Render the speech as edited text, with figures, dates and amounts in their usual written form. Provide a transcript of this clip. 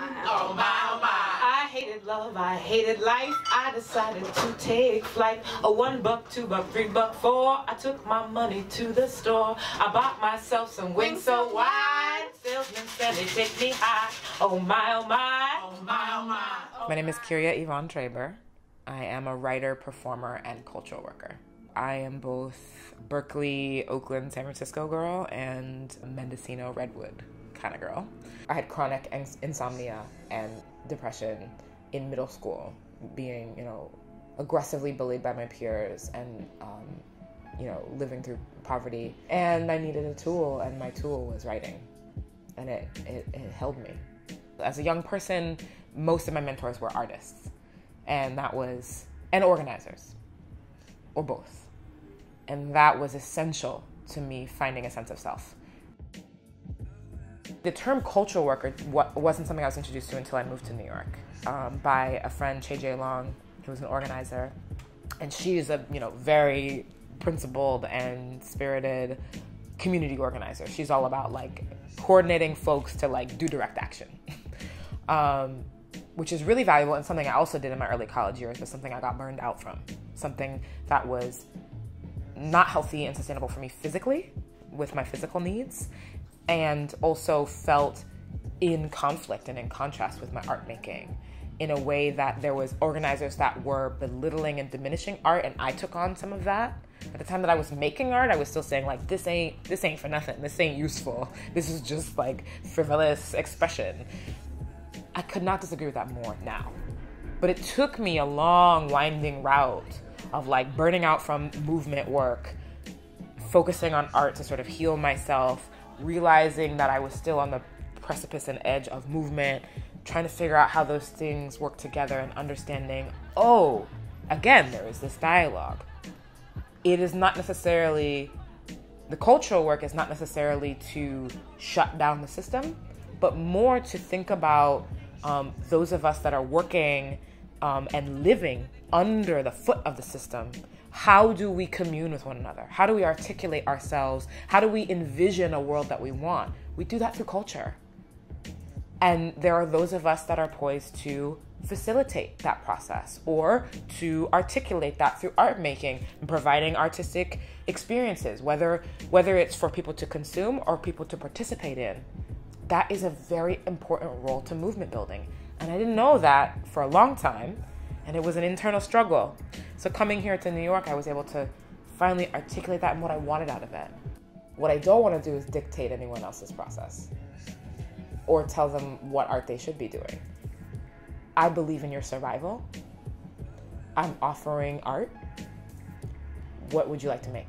oh my, oh my. I hated love, I hated life. I decided to take flight. A $1, $2, $3, $4. I took my money to the store. I bought myself some wings so wide. Salesman said they take me high. Oh my, oh my, oh my, oh my. My name is Kirya Traber. I am a writer, performer, and cultural worker. I am both Berkeley, Oakland, San Francisco girl and Mendocino, Redwood kind of girl. I had chronic insomnia and depression in middle school, being, aggressively bullied by my peers and, living through poverty. And I needed a tool, and my tool was writing. And it held me. As a young person, most of my mentors were artists, and organizers, or both. And that was essential to me finding a sense of self. The term cultural worker wasn't something I was introduced to until I moved to New York by a friend, Che Long, who was an organizer. And she's a very principled and spirited community organizer. She's all about coordinating folks to do direct action, which is really valuable and something I also did in my early college years, but something I got burned out from. Something that was not healthy and sustainable for me physically, with my physical needs, and also felt in conflict and in contrast with my art making in a way that there was organizers that were belittling and diminishing art, and I took on some of that. At the time that I was making art, I was still saying this ain't for nothing, this ain't useful, this is just frivolous expression. I could not disagree with that more now. But it took me a long, winding route of burning out from movement work, focusing on art to sort of heal myself, realizing that I was still on the precipice and edge of movement, trying to figure out how those things work together and understanding, again, there is this dialogue. It is not necessarily, the cultural work is not necessarily to shut down the system, but more to think about those of us that are working and living under the foot of the system. How do we commune with one another? How do we articulate ourselves? How do we envision a world that we want? We do that through culture. And there are those of us that are poised to facilitate that process or to articulate that through art making and providing artistic experiences, whether it's for people to consume or people to participate in. That is a very important role to movement building. And I didn't know that for a long time, and it was an internal struggle. So coming here to New York, I was able to finally articulate that and what I wanted out of it. What I don't want to do is dictate anyone else's process or tell them what art they should be doing. I believe in your survival. I'm offering art. What would you like to make?